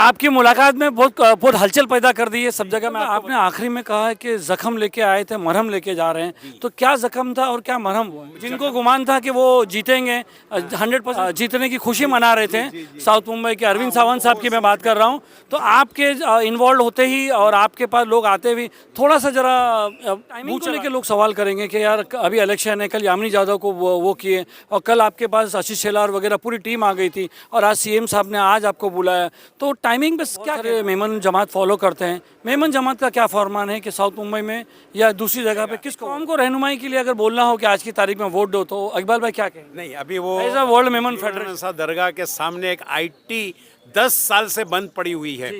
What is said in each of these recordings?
आपकी मुलाकात में बहुत बहुत हलचल पैदा कर दी है सब जगह में। आपने आखिरी में कहा है कि जख्म लेके आए थे, मरहम लेके जा रहे हैं, तो क्या जख्म था और क्या मरहम हुआ? जिनको गुमान था कि वो जीतेंगे, 100% जीतने की खुशी मना रहे थे, साउथ मुंबई के अरविंद सावंत साहब की मैं बात कर रहा हूँ, तो आपके इन्वॉल्व होते ही और आपके पास लोग आते भी थोड़ा सा जरा टाइमिंग को लेके लोग सवाल करेंगे कि यार अभी इलेक्शन है, कल यामिनी यादव को वो किए और कल आपके पास आशीष शेलार वगैरह पूरी टीम आ गई थी और आज सीएम साहब ने आज आपको बुलाया, तो टाइमिंग पे क्या करे? मेमन जमात फॉलो करते हैं, मेमन जमात का क्या फरमान है कि साउथ मुंबई में या दूसरी जगह पे किस कौम को रहनुमाई के लिए अगर बोलना हो कि आज की तारीख में वोट दो, तो इकबाल भाई क्या कहें? नहीं, अभी वो as a world Memon federation सा दरगाह के सामने एक आईटी 10 साल से बंद पड़ी हुई है,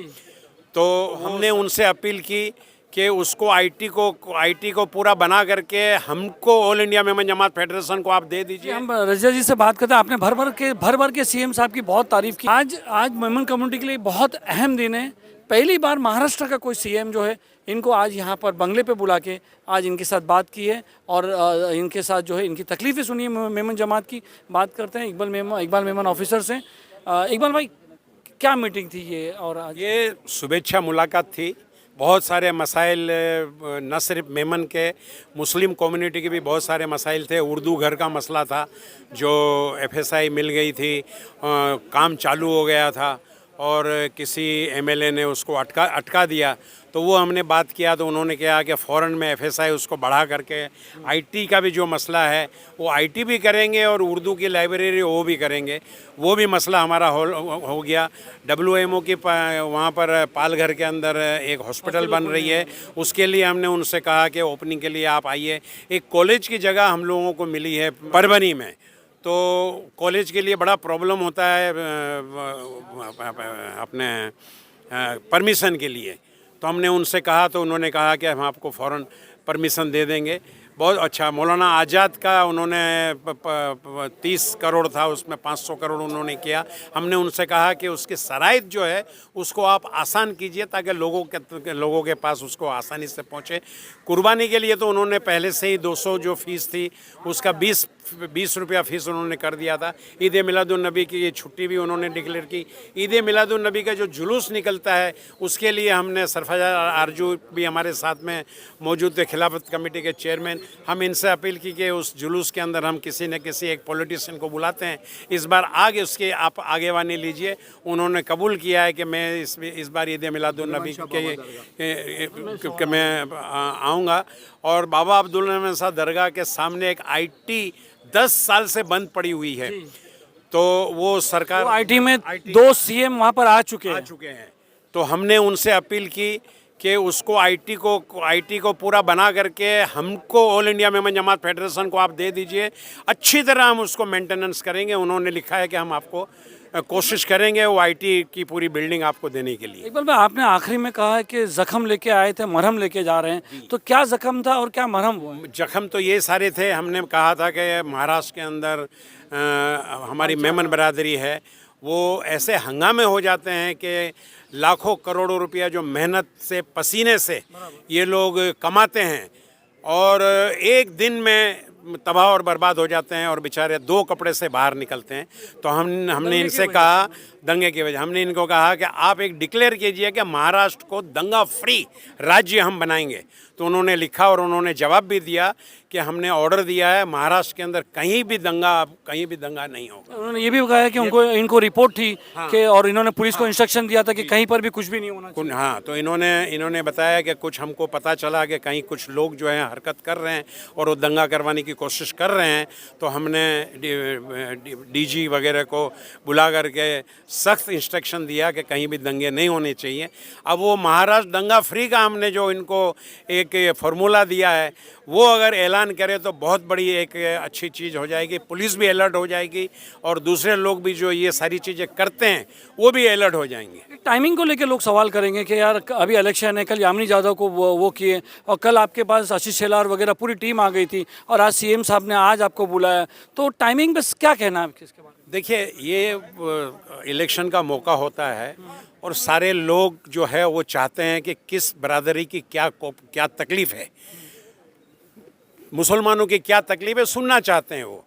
तो हमने उनसे अपील की कि उसको आईटी को पूरा बना करके हमको ऑल इंडिया मेमन जमात फेडरेशन को आप दे दीजिए। हम रजिया जी से बात करते हैं। आपने भर भर के सीएम साहब की बहुत तारीफ की। आज मेमन कम्युनिटी के लिए बहुत अहम दिन है। पहली बार महाराष्ट्र का कोई सीएम जो है इनको आज यहाँ पर बंगले पे बुला के आज इनके साथ बात की है और इनके साथ जो है इनकी तकलीफ़ें सुनी है मेमन जमात की। बात करते हैं इकबाल मेमन ऑफिसर से। इकबाल भाई, क्या मीटिंग थी ये? और आज ये शुभेच्छा मुलाकात थी। बहुत सारे मसाइल, न सिर्फ मेमन के, मुस्लिम कम्युनिटी के भी बहुत सारे मसाइल थे। उर्दू घर का मसला था जो एफएसआई मिल गई थी, काम चालू हो गया था और किसी एमएलए ने उसको अटका दिया, तो वो हमने बात किया तो उन्होंने कहा कि फ़ौरन में एफएसआई उसको बढ़ा करके आईटी का भी जो मसला है वो आईटी भी करेंगे और उर्दू की लाइब्रेरी वो भी करेंगे। वो भी मसला हमारा हो गया। डब्ल्यूएमओ की वहाँ पर पालघर के अंदर एक हॉस्पिटल बन रही है, उसके लिए हमने उनसे कहा कि ओपनिंग के लिए आप आइए। एक कॉलेज की जगह हम लोगों को मिली है परभनी में, तो कॉलेज के लिए बड़ा प्रॉब्लम होता है अपने परमिशन के लिए, तो हमने उनसे कहा तो उन्होंने कहा कि हम आपको फ़ौरन परमिशन दे देंगे। बहुत अच्छा। मौलाना आज़ाद का उन्होंने 30 करोड़ था, उसमें 500 करोड़ उन्होंने किया। हमने उनसे कहा कि उसकी शराइत जो है उसको आप आसान कीजिए ताकि लोगों के पास उसको आसानी से पहुँचे। कुर्बानी के लिए तो उन्होंने पहले से ही 200 जो फ़ीस थी उसका 20 रुपया फ़ीस उन्होंने कर दिया था। ईद मिलादुन्नबी की ये छुट्टी भी उन्होंने डिक्लेयर की। ईद मिलादुन्नबी का जो जुलूस निकलता है उसके लिए हमने सरफराज आरजू भी हमारे साथ में मौजूद थे, खिलाफत कमेटी के चेयरमैन। हम इनसे अपील की कि उस जुलूस के अंदर हम किसी न किसी एक पॉलिटिशियन को बुलाते हैं, इस बार आगे उसके आप आगेवानी लीजिए। उन्होंने कबूल किया है कि मैं इस बार ईद मिलादुन्नबी के मैं आऊँगा। और बाबा अब्दुल रहमान साहब दरगाह के सामने एक आईटी 10 साल से बंद पड़ी हुई है, तो वो सरकार आईटी में 2 सीएम वहाँ पर आ चुके हैं, तो हमने उनसे अपील की कि उसको आईटी को पूरा बना करके हमको ऑल इंडिया मेमन जमात फेडरेशन को आप दे दीजिए। अच्छी तरह हम उसको मेंटेनेंस करेंगे। उन्होंने लिखा है कि हम आपको कोशिश करेंगे वो आईटी की पूरी बिल्डिंग आपको देने के लिए। इकबाल भाई, आपने आखिरी में कहा है कि जख्म लेके आए थे, मरहम लेके जा रहे हैं, तो क्या जख्म था और क्या मरहम हुआ? जख्म तो ये सारे थे। हमने कहा था कि महाराष्ट्र के अंदर हमारी मेमन बरादरी है, वो ऐसे हंगामे हो जाते हैं कि लाखों करोड़ों रुपया जो मेहनत से पसीने से ये लोग कमाते हैं और एक दिन में तबाह और बर्बाद हो जाते हैं और बेचारे 2 कपड़े से बाहर निकलते हैं। तो हमने इनसे कहा, दंगे की वजह, हमने इनको कहा कि आप एक डिक्लेयर कीजिए कि महाराष्ट्र को दंगा फ्री राज्य हम बनाएंगे। तो उन्होंने लिखा और उन्होंने जवाब भी दिया कि हमने ऑर्डर दिया है महाराष्ट्र के अंदर कहीं भी दंगा नहीं होगा। उन्होंने ये भी कहा कि इनको रिपोर्ट थी कि और इन्होंने पुलिस को इंस्ट्रक्शन दिया था कि कहीं पर भी कुछ भी नहीं होना चाहिए। हाँ, तो इन्होंने बताया कि कुछ हमको पता चला कि कहीं कुछ लोग जो हैं हरकत कर रहे हैं और वो दंगा करवाने की कोशिश कर रहे हैं, तो हमने डीजी वगैरह को बुला करके सख्त इंस्ट्रक्शन दिया कि कहीं भी दंगे नहीं होने चाहिए। अब वो महाराष्ट्र दंगा फ्री का हमने जो इनको एक फार्मूला दिया है वो अगर ऐलान करे तो बहुत बड़ी एक अच्छी चीज़ हो जाएगी। पुलिस भी अलर्ट हो जाएगी और दूसरे लोग भी जो ये सारी चीज़ें करते हैं वो भी अलर्ट हो जाएंगे। टाइमिंग को लेकर लोग सवाल करेंगे कि यार अभी इलेक्शन है, कल यामिनी यादव को वो किए और कल आपके पास आशीष शेलार वगैरह पूरी टीम आ गई थी और आज सीएम साहब ने आज आपको बुलाया, तो टाइमिंग पे क्या कहना है आपके इसके बारे में? देखिए, ये इलेक्शन का मौका होता है और सारे लोग जो है वो चाहते हैं कि किस बरादरी की क्या तकलीफ़ है, मुसलमानों की क्या तकलीफ़ है, सुनना चाहते हैं वो।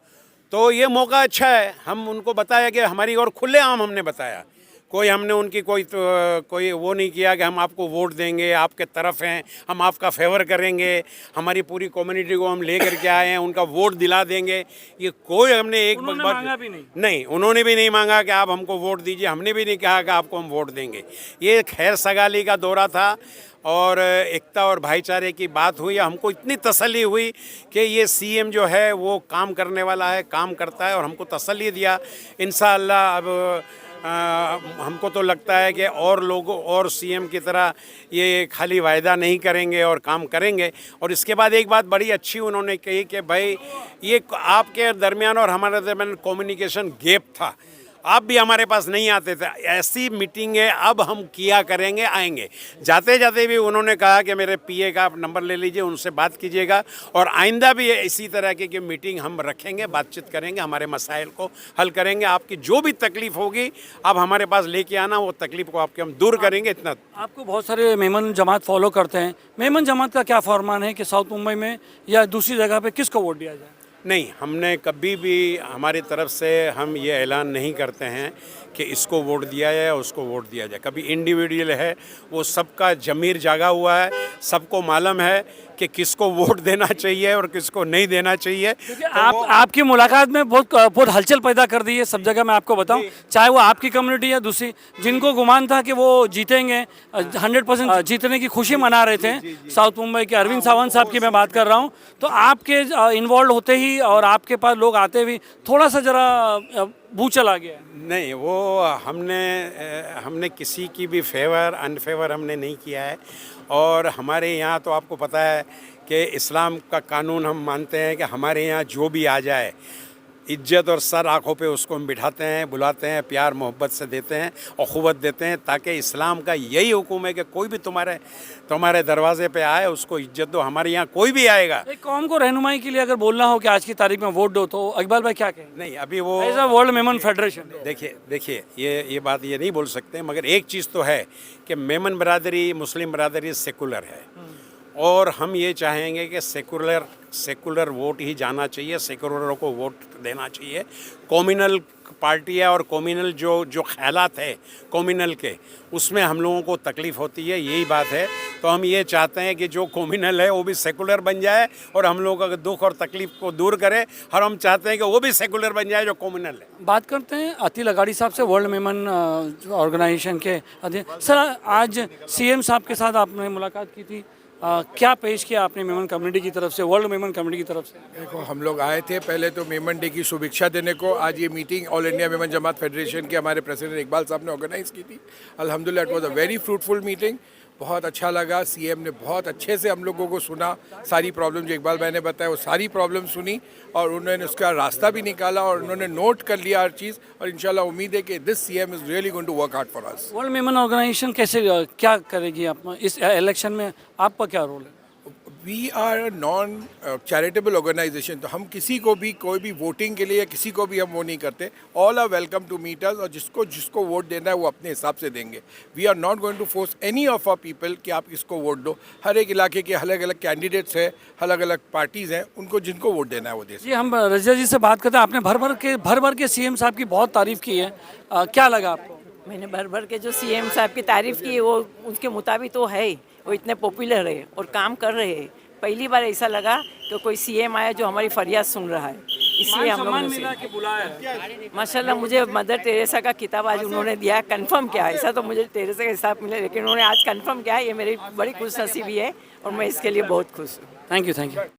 तो ये मौका अच्छा है। हम उनको बताया कि हमारी और खुलेआम हमने बताया कोई हमने उनकी कोई वो नहीं किया कि हम आपको वोट देंगे, आपके तरफ हैं, हम आपका फेवर करेंगे, हमारी पूरी कम्युनिटी को हम लेकर के आए हैं, उनका वोट दिला देंगे। ये कोई हमने एक उन्होंने बार मांगा भी नहीं। उन्होंने भी नहीं मांगा कि आप हमको वोट दीजिए, हमने भी नहीं कहा कि आपको हम वोट देंगे। ये खैर सगाली का दौरा था और एकता और भाईचारे की बात हुई। हमको इतनी तसल्ली हुई कि ये सीएम जो है वो काम करने वाला है, काम करता है, और हमको तसल्ली दिया। इंशाअल्लाह अब हमको तो लगता है कि और लोगों और सीएम की तरह ये खाली वायदा नहीं करेंगे और काम करेंगे। और इसके बाद एक बात बड़ी अच्छी उन्होंने कही कि भाई ये आपके दरमियान और हमारे दरमियान कम्युनिकेशन गैप था, आप भी हमारे पास नहीं आते थे, ऐसी मीटिंगें अब हम किया करेंगे, आएंगे। जाते जाते भी उन्होंने कहा कि मेरे पीए का आप नंबर ले लीजिए, उनसे बात कीजिएगा, और आइंदा भी इसी तरह की मीटिंग हम रखेंगे, बातचीत करेंगे, हमारे मसाइल को हल करेंगे। आपकी जो भी तकलीफ़ होगी आप हमारे पास लेके आना, वो तकलीफ़ को आपके हम दूर करेंगे। इतना आपको बहुत सारे मेमन जमात फॉलो करते हैं, मेमन जमात का क्या फरमान है कि साउथ मुंबई में या दूसरी जगह पे किसको वोट दिया जाए? नहीं, हमने कभी भी हमारी तरफ से हम ये ऐलान नहीं करते हैं कि इसको वोट दिया जाए या उसको वोट दिया जाए। कभी इंडिविजुअल है, वो सबका ज़मीर जागा हुआ है, सबको मालूम है कि किसको वोट देना चाहिए और किसको नहीं देना चाहिए। आपकी मुलाकात में बहुत हलचल पैदा कर दी है सब जगह। मैं आपको बताऊं, चाहे वो आपकी कम्युनिटी या दूसरी, जिनको गुमान था कि वो जीतेंगे, 100% जीतने की खुशी मना रहे थे, साउथ मुंबई के अरविंद सावंत साहब की मैं बात कर रहा हूं, तो आपके इन्वॉल्व होते ही और आपके पास लोग आते हुए थोड़ा सा जरा बू चला गया। नहीं, वो हमने किसी की भी फेवर अनफेवर हमने नहीं किया है। और हमारे यहाँ तो आपको पता है कि इस्लाम का कानून हम मानते हैं कि हमारे यहाँ जो भी आ जाए, इज्जत और सर आँखों पे उसको हम बिठाते हैं, बुलाते हैं, प्यार मोहब्बत से देते हैं, अखुवत देते हैं, ताकि इस्लाम का यही हुक्म है कि कोई भी तुम्हारे दरवाजे पे आए उसको इज्जत दो। हमारे यहाँ कोई भी आएगा। एक कौम को रहनुमाई के लिए अगर बोलना हो कि आज की तारीख में वोट दो, तो इकबाल भाई क्या कहें? नहीं, अभी वो as a world Memon federation, देखिए ये बात ये नहीं बोल सकते, मगर एक चीज़ तो है कि मेमन बरादरी, मुस्लिम बरादरी सेकुलर है, और हम ये चाहेंगे कि सेकुलर वोट ही जाना चाहिए, सेकुलरों को वोट देना चाहिए। कम्युनल पार्टियाँ और कम्युनल जो ख्यालात है कम्युनल के, उसमें हम लोगों को तकलीफ़ होती है, यही बात है। तो हम ये चाहते हैं कि जो कम्युनल है वो भी सेकुलर बन जाए और हम लोगों का दुख और तकलीफ़ को दूर करे, और हम चाहते हैं कि वो भी सेकुलर बन जाए जो कम्युनल है। बात करते हैं अतिल अगाड़ी साहब से, वर्ल्ड मेमन ऑर्गेनाइजेशन के अध्यक्ष। सर, आज सीएम साहब के साथ आपने मुलाकात की थी, क्या पेश किया आपने मेमन कम्युनिटी की तरफ से, वर्ल्ड मेमन कम्युनिटी की तरफ से? देखो, हम लोग आए थे पहले तो मेमन डे की शुभेच्छा देने को। आज ये मीटिंग ऑल इंडिया मेमन जमात फेडरेशन के हमारे प्रेसिडेंट इकबाल साहब ने ऑर्गेनाइज की थी। अल्हम्दुलिल्लाह it was a very fruitful meeting, बहुत अच्छा लगा। सीएम ने बहुत अच्छे से हम लोगों को सुना, सारी प्रॉब्लम जो इकबाल भाई ने बताया वो सारी प्रॉब्लम सुनी, और उन्होंने उसका रास्ता भी निकाला, और उन्होंने नोट कर लिया हर चीज़। और इंशाल्लाह उम्मीद है कि this CM is really going to work hard for us. World Memon organisation कैसे क्या करेगी आप इस इलेक्शन में, आपका क्या रोल है? We are non charitable organisation, तो हम किसी को भी कोई भी वोटिंग के लिए या किसी को भी हम वो नहीं करते। All are welcome to meet us, और जिसको वोट देना है वो अपने हिसाब से देंगे। We are not going to force any of our people कि आप इसको वोट दो। हर एक इलाके के अलग अलग कैंडिडेट्स हैं, अलग अलग पार्टीज़ हैं, उनको जिनको वोट देना है वो दे। जी, हम रजिया जी से बात करते हैं। आपने भर भर के सीएम साहब की बहुत तारीफ़ की है, क्या लगा आपको? मैंने भर के जो सीएम साहब की तारीफ़ की वो उसके मुताबिक तो है ही, वो इतने पॉपुलर है और काम कर रहे हैं। पहली बार ऐसा लगा कि कोई सीएम आया जो हमारी फरियाद सुन रहा है, इसलिए हम लोगों ने माशाल्लाह। मुझे मदर टेरेसा का किताब आज उन्होंने दिया, कंफर्म किया। ऐसा तो मुझे टेरेसा का हिसाब मिले, लेकिन उन्होंने आज कंफर्म किया, ये मेरी बड़ी खुशनसीबी है और मैं इसके लिए बहुत खुश हूँ। Thank you.